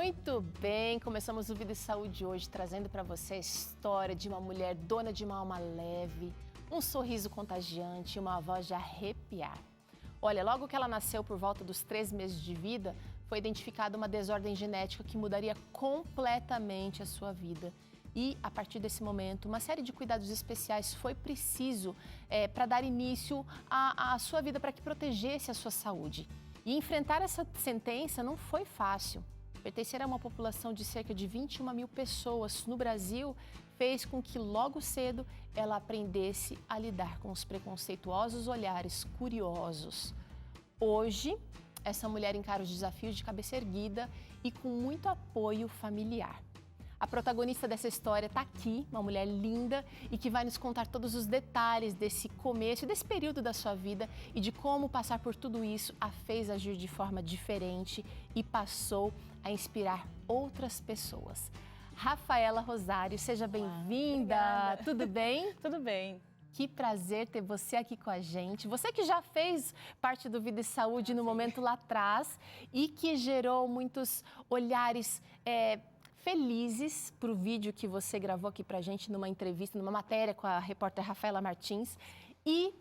Muito bem, começamos o Vida e Saúde hoje trazendo para você a história de uma mulher dona de uma alma leve, um sorriso contagiante e uma voz de arrepiar. Olha, logo que ela nasceu por volta dos 3 meses de vida, foi identificada uma desordem genética que mudaria completamente a sua vida. E, a partir desse momento, uma série de cuidados especiais foi preciso para dar início à sua vida, para que protegesse a sua saúde. E enfrentar essa sentença não foi fácil. Pertencer a uma população de cerca de 21 mil pessoas no Brasil fez com que logo cedo ela aprendesse a lidar com os preconceituosos olhares curiosos. Hoje, essa mulher encara os desafios de cabeça erguida e com muito apoio familiar. A protagonista dessa história está aqui, uma mulher linda e que vai nos contar todos os detalhes desse começo, desse período da sua vida e de como passar por tudo isso a fez agir de forma diferente e passou a inspirar outras pessoas. Rafaela Rosário, seja bem-vinda. Tudo bem? Tudo bem. Que prazer ter você aqui com a gente. Você que já fez parte do Vida e Saúde no momento lá atrás e que gerou muitos olhares felizes para o vídeo que você gravou aqui para a gente numa entrevista, numa matéria com a repórter Rafaela Martins. E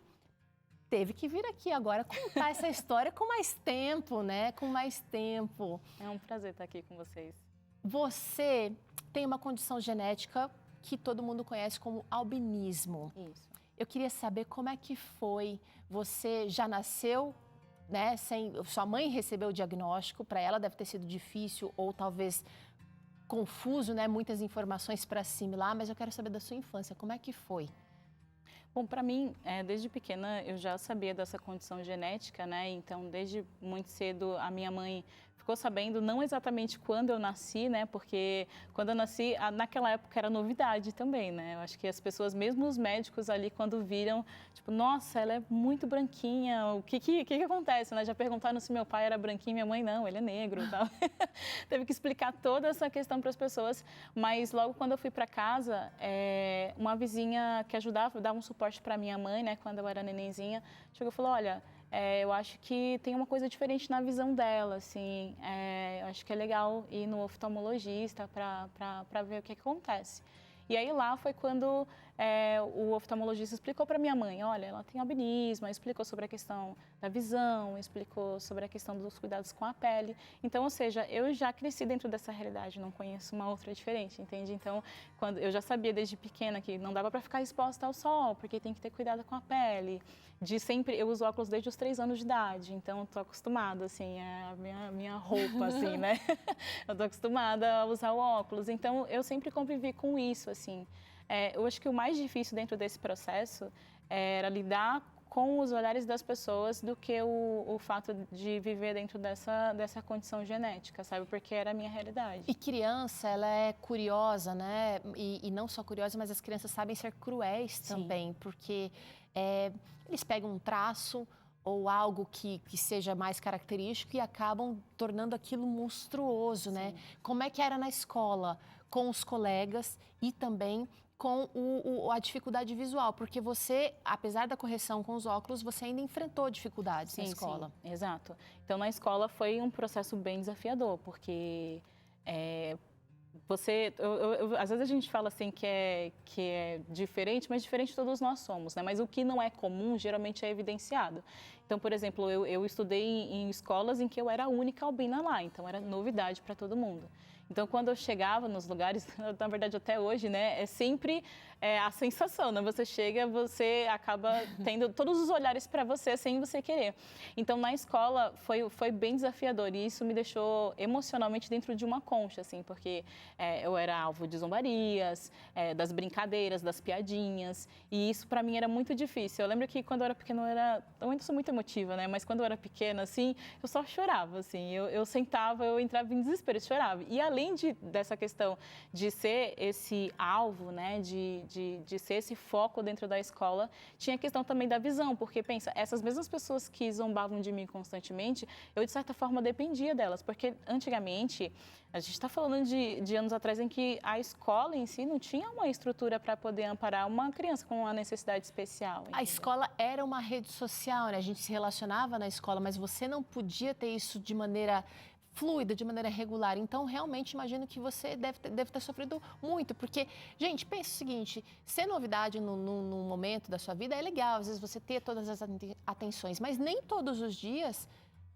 teve que vir aqui agora contar essa história com mais tempo, né? Com mais tempo. É um prazer estar aqui com vocês. Você tem uma condição genética que todo mundo conhece como albinismo. Isso. Eu queria saber como é que foi. Você já nasceu, né? Sua mãe recebeu o diagnóstico, para ela deve ter sido difícil ou talvez confuso, né? Muitas informações para assimilar, mas eu quero saber da sua infância, como é que foi? Bom, para mim, desde pequena eu já sabia dessa condição genética, né? Então, desde muito cedo, a minha mãe ficou sabendo, não exatamente quando eu nasci, né? Porque quando eu nasci, naquela época era novidade também, né? Eu acho que as pessoas, mesmo os médicos ali, quando viram, tipo, nossa, ela é muito branquinha, o que acontece, né? Já perguntaram se meu pai era branquinho, minha mãe não, ele é negro e tal. Teve que explicar toda essa questão para as pessoas, mas logo quando eu fui para casa, uma vizinha que ajudava, dava um suporte para minha mãe, né? Quando eu era nenenzinha, chegou e falou, olha, eu acho que tem uma coisa diferente na visão dela, assim, eu acho que é legal ir no oftalmologista para ver o que acontece. E aí lá foi quando o oftalmologista explicou para minha mãe, olha, ela tem albinismo, explicou sobre a questão da visão, explicou sobre a questão dos cuidados com a pele. Então, ou seja, eu já cresci dentro dessa realidade, não conheço uma outra diferente, entende? Então, quando eu já sabia desde pequena que não dava para ficar exposta ao sol, porque tem que ter cuidado com a pele. Eu uso óculos desde os 3 anos de idade, então estou acostumada, assim, é a minha roupa, assim, né? Eu estou acostumada a usar o óculos, então eu sempre convivi com isso, assim. Eu acho que o mais difícil dentro desse processo era lidar com os olhares das pessoas do que o fato de viver dentro dessa condição genética, sabe? Porque era a minha realidade. E criança, ela é curiosa, né? E não só curiosa, mas as crianças sabem ser cruéis também, porque eles pegam um traço ou algo que seja mais característico e acabam tornando aquilo monstruoso, né? Como é que era na escola, com os colegas e também com a dificuldade visual? Porque você, apesar da correção com os óculos, você ainda enfrentou dificuldades na escola. Sim, exato. Então, na escola foi um processo bem desafiador, porque às vezes a gente fala assim que é diferente, mas diferente todos nós somos, né? Mas o que não é comum geralmente é evidenciado. Então, por exemplo, eu estudei em escolas em que eu era a única albina lá, então era novidade para todo mundo. Então, quando eu chegava nos lugares, na verdade até hoje, né, é sempre a sensação, né? Você chega, você acaba tendo todos os olhares para você sem você querer. Então, na escola foi bem desafiador e isso me deixou emocionalmente dentro de uma concha, assim, porque eu era alvo de zombarias, das brincadeiras, das piadinhas, e isso para mim era muito difícil. Eu lembro que quando eu era pequena, eu ainda sou muito emotiva, né? Mas quando eu era pequena, assim, eu só chorava, assim, eu sentava, eu entrava em desespero e chorava. E além dessa questão de ser esse alvo, né, de ser esse foco dentro da escola, tinha a questão também da visão, porque pensa, essas mesmas pessoas que zombavam de mim constantemente, eu de certa forma dependia delas, porque antigamente, a gente está falando de anos atrás em que a escola em si não tinha uma estrutura para poder amparar uma criança com uma necessidade especial. Entendeu? A escola era uma rede social, né? A gente se relacionava na escola, mas você não podia ter isso de maneira fluida, de maneira regular. Então, realmente, imagino que você deve ter sofrido muito, porque, gente, pensa o seguinte, ser novidade num momento da sua vida é legal, às vezes você ter todas as atenções, mas nem todos os dias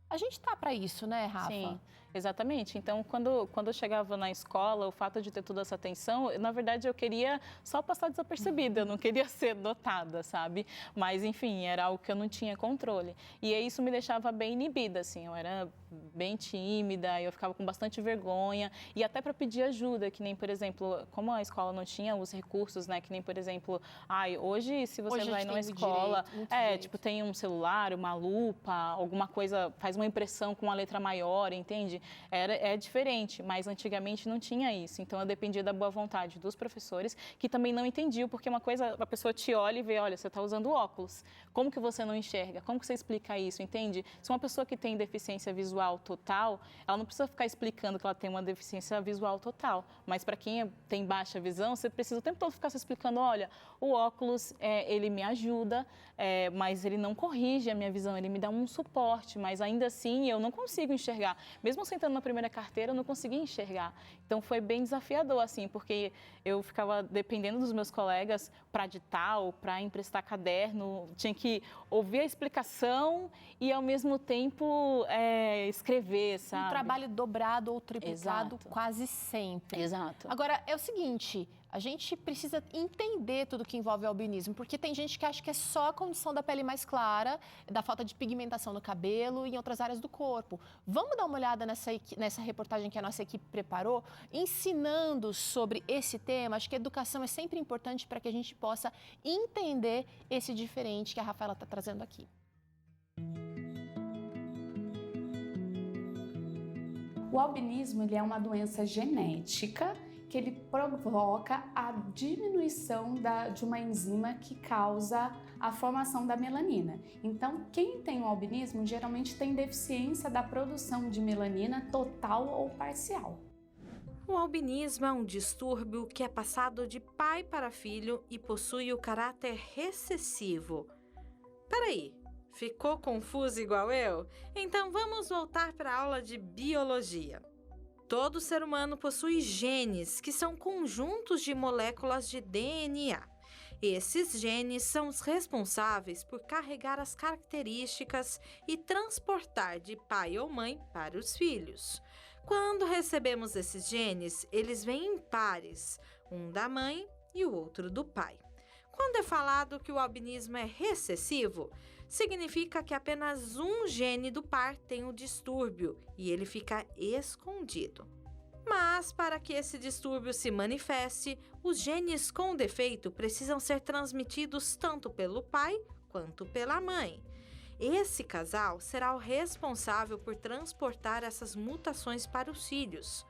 a gente tá para isso, né, Rafa? Sim, exatamente. Então, quando eu chegava na escola, o fato de ter toda essa atenção, na verdade, eu queria só passar desapercebida, eu não queria ser notada, sabe? Mas, enfim, era algo que eu não tinha controle. E aí, isso me deixava bem inibida, assim, eu era bem tímida, eu ficava com bastante vergonha, e até para pedir ajuda, que nem, por exemplo, como a escola não tinha os recursos, né, que nem, por exemplo, hoje, se você vai numa escola, tipo, tem um celular, uma lupa, alguma coisa, faz uma impressão com uma letra maior, entende? É diferente, mas antigamente não tinha isso. Então, eu dependia da boa vontade dos professores, que também não entendiam, porque uma coisa, a pessoa te olha e vê, olha, você está usando óculos. Como que você não enxerga? Como que você explica isso, entende? Se uma pessoa que tem deficiência visual total, ela não precisa ficar explicando que ela tem uma deficiência visual total. Mas para quem tem baixa visão, você precisa o tempo todo ficar se explicando, olha, o óculos, ele me ajuda, mas ele não corrige a minha visão, ele me dá um suporte, mas ainda assim eu não consigo enxergar. Mesmo sentando na primeira carteira, eu não conseguia enxergar. Então foi bem desafiador, assim, porque eu ficava dependendo dos meus colegas para ditar ou para emprestar caderno, tinha que ouvir a explicação e ao mesmo tempo escrever, sabe? Um trabalho dobrado ou triplicado. Exato. Quase sempre. Exato. Agora, é o seguinte, a gente precisa entender tudo que envolve o albinismo, porque tem gente que acha que é só a condição da pele mais clara, da falta de pigmentação no cabelo e em outras áreas do corpo. Vamos dar uma olhada nessa reportagem que a nossa equipe preparou, ensinando sobre esse tema. Acho que a educação é sempre importante para que a gente possa entender esse diferente que a Rafaela está trazendo aqui. O albinismo ele é uma doença genética que ele provoca a diminuição de uma enzima que causa a formação da melanina. Então, quem tem o albinismo geralmente tem deficiência da produção de melanina total ou parcial. O albinismo é um distúrbio que é passado de pai para filho e possui o caráter recessivo. Peraí, ficou confuso igual eu? Então vamos voltar para a aula de biologia. Todo ser humano possui genes, que são conjuntos de moléculas de DNA. Esses genes são os responsáveis por carregar as características e transportar de pai ou mãe para os filhos. Quando recebemos esses genes, eles vêm em pares, um da mãe e o outro do pai. Quando é falado que o albinismo é recessivo, significa que apenas um gene do par tem o distúrbio e ele fica escondido. Mas, para que esse distúrbio se manifeste, os genes com defeito precisam ser transmitidos tanto pelo pai quanto pela mãe. Esse casal será o responsável por transportar essas mutações para os filhos.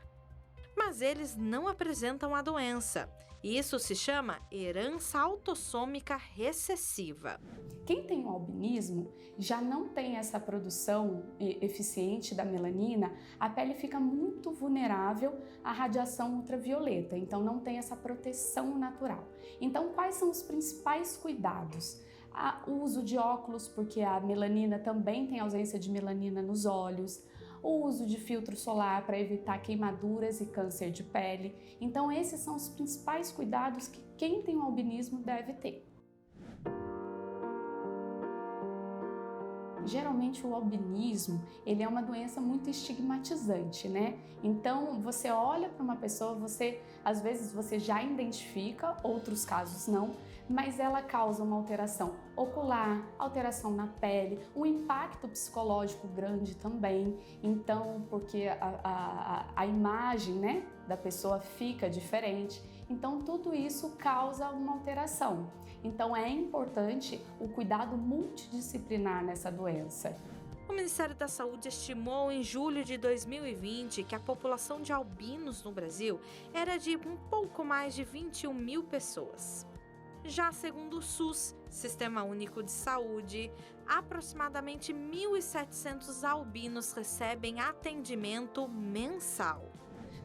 Mas eles não apresentam a doença. Isso se chama herança autossômica recessiva. Quem tem o albinismo já não tem essa produção eficiente da melanina, a pele fica muito vulnerável à radiação ultravioleta, então não tem essa proteção natural. Então, quais são os principais cuidados? O uso de óculos, porque a melanina também tem ausência de melanina nos olhos, o uso de filtro solar para evitar queimaduras e câncer de pele. Então, esses são os principais cuidados que quem tem o albinismo deve ter. Geralmente o albinismo, ele é uma doença muito estigmatizante, né? Então, você olha para uma pessoa, às vezes você já identifica, outros casos não, mas ela causa uma alteração ocular, alteração na pele, um impacto psicológico grande também. Então, porque a imagem, né, da pessoa fica diferente. Então, tudo isso causa uma alteração. Então, é importante o cuidado multidisciplinar nessa doença. O Ministério da Saúde estimou em julho de 2020 que a população de albinos no Brasil era de um pouco mais de 21 mil pessoas. Já segundo o SUS, Sistema Único de Saúde, aproximadamente 1.700 albinos recebem atendimento mensal.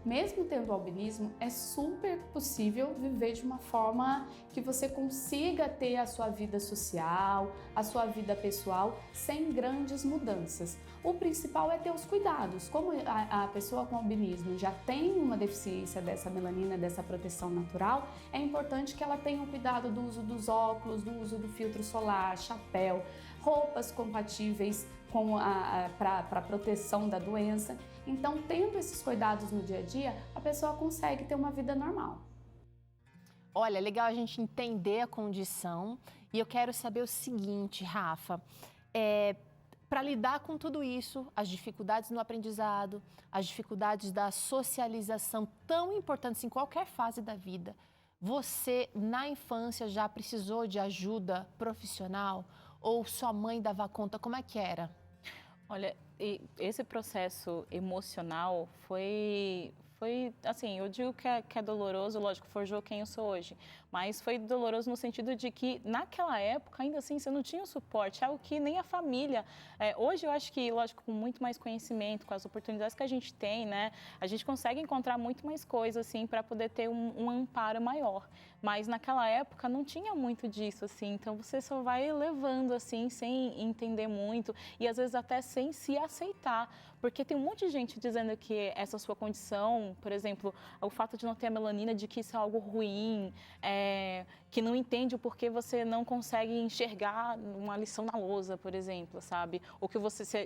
Mesmo tendo albinismo, é super possível viver de uma forma que você consiga ter a sua vida social, a sua vida pessoal sem grandes mudanças. O principal é ter os cuidados. Como a pessoa com albinismo já tem uma deficiência dessa melanina, dessa proteção natural, é importante que ela tenha o cuidado do uso dos óculos, do uso do filtro solar, chapéu, roupas compatíveis para a proteção da doença. Então, tendo esses cuidados no dia a dia, a pessoa consegue ter uma vida normal. Olha, legal a gente entender a condição e eu quero saber o seguinte, Rafa, para lidar com tudo isso, as dificuldades no aprendizado, as dificuldades da socialização tão importantes em qualquer fase da vida, você na infância já precisou de ajuda profissional ou sua mãe dava conta? Como é que era? Olha, esse processo emocional foi assim, eu digo que é doloroso, lógico, forjou quem eu sou hoje, mas foi doloroso no sentido de que naquela época, ainda assim, você não tinha o suporte, algo que nem a família. Hoje eu acho que, lógico, com muito mais conhecimento, com as oportunidades que a gente tem, né, a gente consegue encontrar muito mais coisas, assim, para poder ter um amparo maior. Mas naquela época não tinha muito disso, assim, então você só vai levando, assim, sem entender muito e às vezes até sem se aceitar, porque tem um monte de gente dizendo que essa sua condição, por exemplo, o fato de não ter a melanina, de que isso é algo ruim, que não entende o porquê você não consegue enxergar uma lição na lousa, por exemplo, sabe? Ou que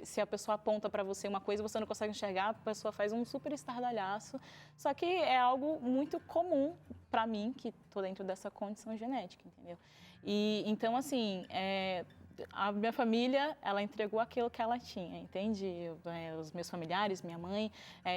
se a pessoa aponta para você uma coisa e você não consegue enxergar, a pessoa faz um super estardalhaço. Só que é algo muito comum para mim, que estou dentro dessa condição genética, entendeu? E então, assim, a minha família, ela entregou aquilo que ela tinha, entende? Os meus familiares, minha mãe,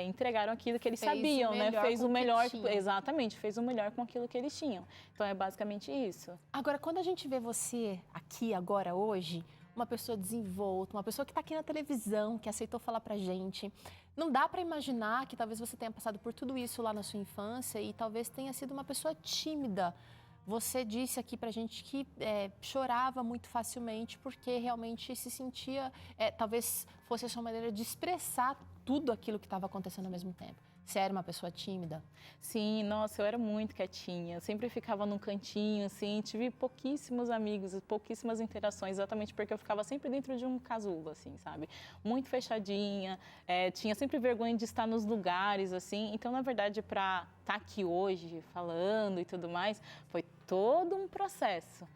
entregaram aquilo que eles sabiam, né? Fez o melhor, exatamente, fez o melhor com aquilo que eles tinham. Então, é basicamente isso. Agora, quando a gente vê você aqui, agora, hoje, uma pessoa desenvolta, uma pessoa que está aqui na televisão, que aceitou falar pra gente, não dá para imaginar que talvez você tenha passado por tudo isso lá na sua infância e talvez tenha sido uma pessoa tímida. Você disse aqui pra gente que chorava muito facilmente porque realmente se sentia, talvez fosse a sua maneira de expressar tudo aquilo que estava acontecendo ao mesmo tempo. Você era uma pessoa tímida? Sim, nossa, eu era muito quietinha, eu sempre ficava num cantinho, assim, tive pouquíssimos amigos, pouquíssimas interações, exatamente porque eu ficava sempre dentro de um casulo, assim, sabe? Muito fechadinha, tinha sempre vergonha de estar nos lugares, assim, então, na verdade, para estar aqui hoje, falando e tudo mais, foi todo um processo.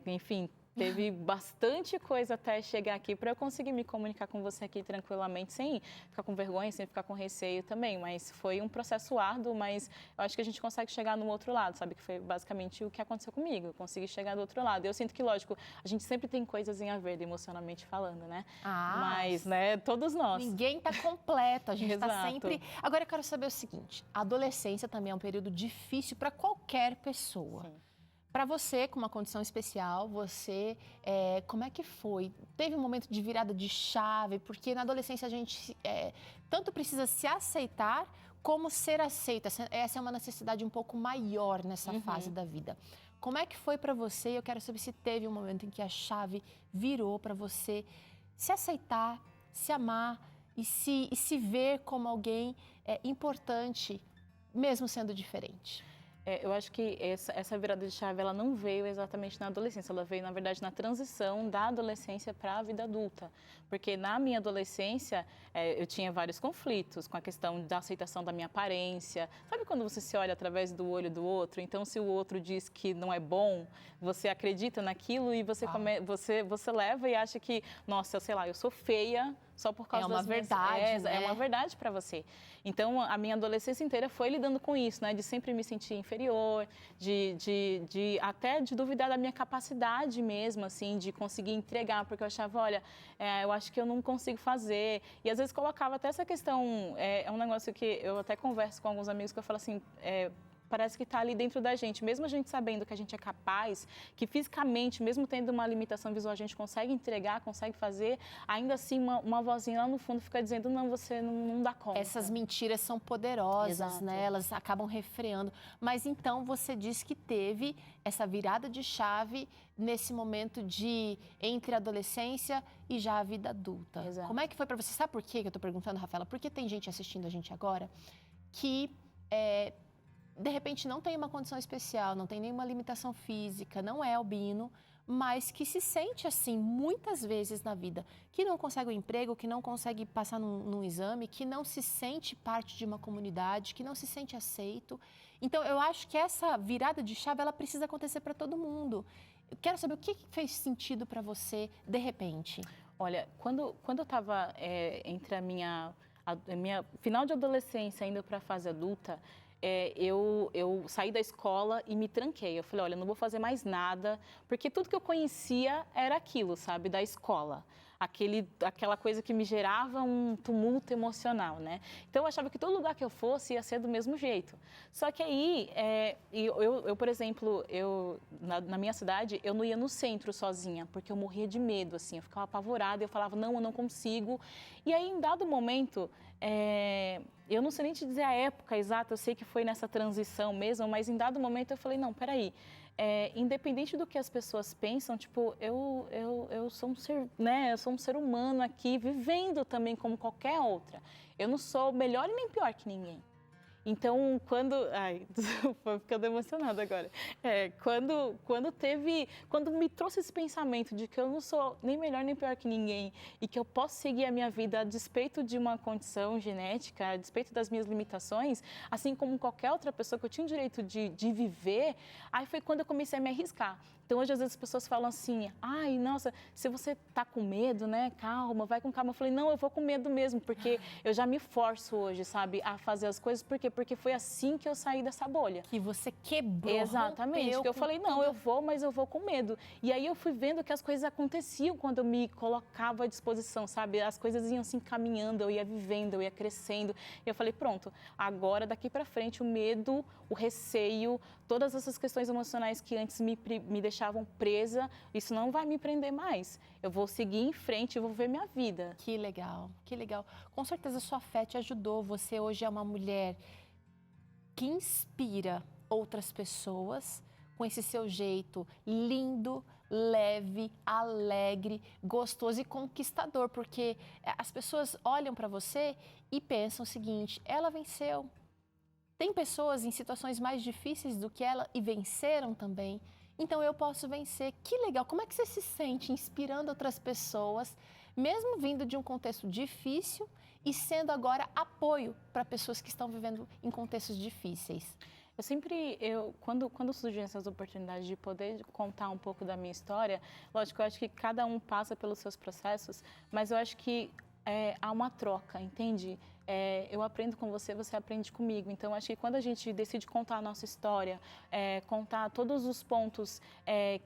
Enfim, teve bastante coisa até chegar aqui para eu conseguir me comunicar com você aqui tranquilamente, sem ficar com vergonha, sem ficar com receio também. Mas foi um processo árduo, mas eu acho que a gente consegue chegar no outro lado, sabe? Que foi basicamente o que aconteceu comigo. Eu consegui chegar do outro lado. Eu sinto que, lógico, a gente sempre tem coisas em haver, emocionalmente falando, né? Mas, né, todos nós. Ninguém tá completo, a gente Exato. tá sempre... Agora eu quero saber o seguinte, a adolescência também é um período difícil para qualquer pessoa. Sim. Para você, com uma condição especial, você, como é que foi? Teve um momento de virada de chave? Porque na adolescência a gente tanto precisa se aceitar como ser aceita. Essa é uma necessidade um pouco maior nessa fase da vida. Como é que foi para você? Eu quero saber se teve um momento em que a chave virou para você se aceitar, se amar e se ver como alguém importante, mesmo sendo diferente. Eu acho que essa virada de chave, ela não veio exatamente na adolescência, ela veio, na verdade, na transição da adolescência para a vida adulta. Porque na minha adolescência, eu tinha vários conflitos com a questão da aceitação da minha aparência. Sabe quando você se olha através do olho do outro? Então, se o outro diz que não é bom, você acredita naquilo e você leva e acha que, nossa, sei lá, eu sou feia, só por causa das verdade, né? É uma verdade para você. Então, a minha adolescência inteira foi lidando com isso, né? De sempre me sentir inferior, até de duvidar da minha capacidade mesmo, assim, de conseguir entregar, porque eu achava, olha, eu acho que eu não consigo fazer. E às vezes colocava até essa questão, é um negócio que eu até converso com alguns amigos que eu falo assim, parece que está ali dentro da gente, mesmo a gente sabendo que a gente é capaz, que fisicamente, mesmo tendo uma limitação visual, a gente consegue entregar, consegue fazer, ainda assim uma vozinha lá no fundo fica dizendo, não, você não dá conta. Essas mentiras são poderosas, Exato. né? Elas acabam refreando. Mas então você disse que teve essa virada de chave nesse momento entre a adolescência e já a vida adulta. Exato. Como é que foi para você? Sabe por que eu estou perguntando, Rafaela? Porque tem gente assistindo a gente agora que de repente não tem uma condição especial, não tem nenhuma limitação física, não é albino, mas que se sente assim muitas vezes na vida, que não consegue um emprego, que não consegue passar num exame, que não se sente parte de uma comunidade, que não se sente aceito. Então, eu acho que essa virada de chave, ela precisa acontecer para todo mundo. Eu quero saber o que fez sentido para você de repente. Olha, quando eu estava entre a minha final de adolescência, indo para a fase adulta, eu saí da escola e me tranquei. Eu falei, olha, eu não vou fazer mais nada, porque tudo que eu conhecia era aquilo, sabe, da escola. Aquela coisa que me gerava um tumulto emocional, né? Então, eu achava que todo lugar que eu fosse ia ser do mesmo jeito. Só que aí, por exemplo, na minha cidade, eu não ia no centro sozinha, porque eu morria de medo, assim. Eu ficava apavorada, eu falava, não, eu não consigo. E aí, em dado momento, eu não sei nem te dizer a época exata, eu sei que foi nessa transição mesmo, mas em dado momento eu falei, não, peraí. Independente do que as pessoas pensam, tipo, eu sou um ser, né? Eu sou um ser humano aqui, vivendo também como qualquer outra. Eu não sou melhor e nem pior que ninguém. Então, ai, tô ficando emocionada agora. Quando me trouxe esse pensamento de que eu não sou nem melhor nem pior que ninguém e que eu posso seguir a minha vida a despeito de uma condição genética, a despeito das minhas limitações, assim como qualquer outra pessoa que eu tinha o direito de viver, aí foi quando eu comecei a me arriscar. Então, hoje, às vezes, as pessoas falam assim, ai, nossa, se você tá com medo, né, calma, vai com calma. Eu falei, não, eu vou com medo mesmo, porque eu já me forço hoje, sabe, a fazer as coisas. Por quê? Porque foi assim que eu saí dessa bolha. Que você quebrou. Exatamente, que eu falei, não, eu vou, mas eu vou com medo. E aí eu fui vendo que as coisas aconteciam quando eu me colocava à disposição, sabe? As coisas iam se encaminhando, eu ia vivendo, eu ia crescendo. E eu falei, pronto, agora daqui pra frente o medo, o receio, todas essas questões emocionais que antes me deixavam presa, isso não vai me prender mais. Eu vou seguir em frente, eu vou ver minha vida. Que legal, que legal. Com certeza sua fé te ajudou. Você hoje é uma mulher que inspira outras pessoas com esse seu jeito lindo, leve, alegre, gostoso e conquistador, porque as pessoas olham para você e pensam o seguinte, ela venceu. Tem pessoas em situações mais difíceis do que ela e venceram também. Então eu posso vencer. Que legal! Como é que você se sente inspirando outras pessoas, mesmo vindo de um contexto difícil e sendo agora apoio para pessoas que estão vivendo em contextos difíceis? Quando surgem essas oportunidades de poder contar um pouco da minha história, lógico, eu acho que cada um passa pelos seus processos, mas eu acho que há uma troca, entende? Eu aprendo com você, você aprende comigo. Então, acho que quando a gente decide contar a nossa história, contar todos os pontos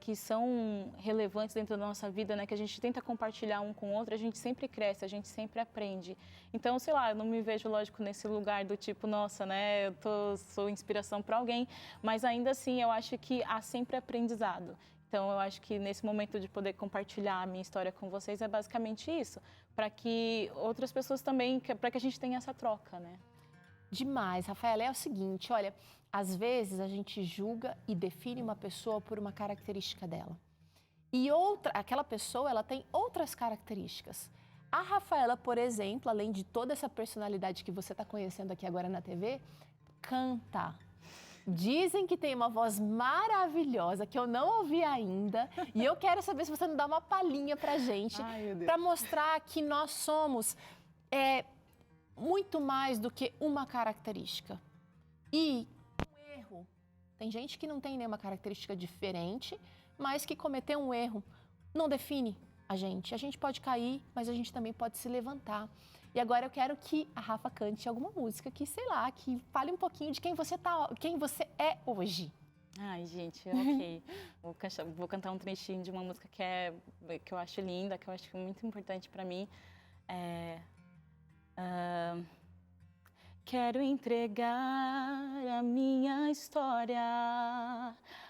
que são relevantes dentro da nossa vida, né, que a gente tenta compartilhar um com o outro, a gente sempre cresce, a gente sempre aprende. Então, sei lá, eu não me vejo, lógico, nesse lugar do tipo, nossa, né, sou inspiração para alguém, mas ainda assim, eu acho que há sempre aprendizado. Então, eu acho que nesse momento de poder compartilhar a minha história com vocês é basicamente isso, para que outras pessoas também, para que a gente tenha essa troca, né? Demais, Rafaela. É o seguinte, olha, às vezes a gente julga e define uma pessoa por uma característica dela. E aquela pessoa, ela tem outras características. A Rafaela, por exemplo, além de toda essa personalidade que você está conhecendo aqui agora na TV, canta. Dizem que tem uma voz maravilhosa, que eu não ouvi ainda. E eu quero saber se você não dá uma palhinha pra gente, para mostrar que nós somos muito mais do que uma característica. E um erro. Tem gente que não tem nenhuma característica diferente, mas que cometeu um erro. Não define a gente. A gente pode cair, mas a gente também pode se levantar. E agora eu quero que a Rafa cante alguma música que, sei lá, que fale um pouquinho de quem você é hoje. Ai, gente, ok. Vou cantar um trechinho de uma música que eu acho linda, que eu acho muito importante para mim. Quero entregar a minha história,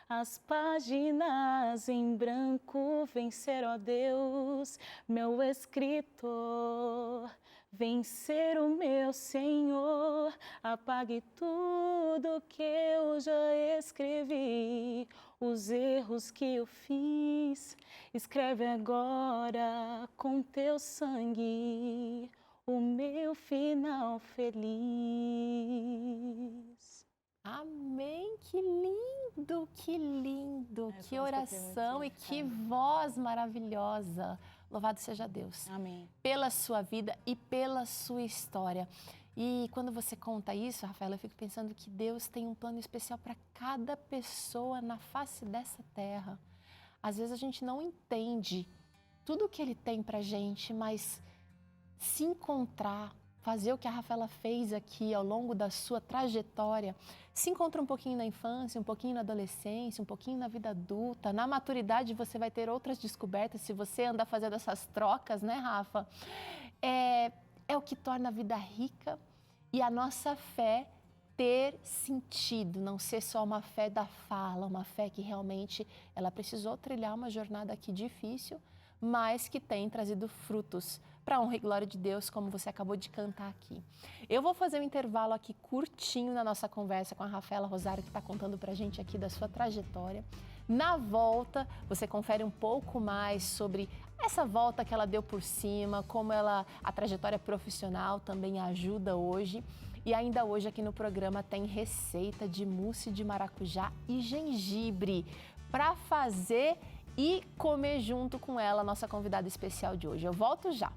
as páginas em branco, vencer, ó Deus, meu escritor. Vencer o meu Senhor, apague tudo que eu já escrevi, os erros que eu fiz, escreve agora com teu sangue o meu final feliz. Amém, que lindo, que eu oração e fiquei que muito voz maravilhosa. Louvado seja Deus Amém. pela sua vida e pela sua história. E quando você conta isso, Rafaela, eu fico pensando que Deus tem um plano especial para cada pessoa na face dessa terra. Às vezes a gente não entende tudo o que Ele tem para gente, mas se encontrar, fazer o que a Rafaela fez aqui ao longo da sua trajetória, se encontra um pouquinho na infância, um pouquinho na adolescência, um pouquinho na vida adulta, na maturidade você vai ter outras descobertas se você andar fazendo essas trocas, né, Rafa? É o que torna a vida rica e a nossa fé ter sentido, não ser só uma fé da fala, uma fé que realmente ela precisou trilhar uma jornada aqui difícil, mas que tem trazido frutos para a honra e glória de Deus, como você acabou de cantar aqui. Eu vou fazer um intervalo aqui curtinho na nossa conversa com a Rafaela Rosário, que está contando para a gente aqui da sua trajetória. Na volta, você confere um pouco mais sobre essa volta que ela deu por cima, como a trajetória profissional também ajuda hoje. E ainda hoje aqui no programa tem receita de mousse de maracujá e gengibre para fazer e comer junto com ela, nossa convidada especial de hoje. Eu volto já.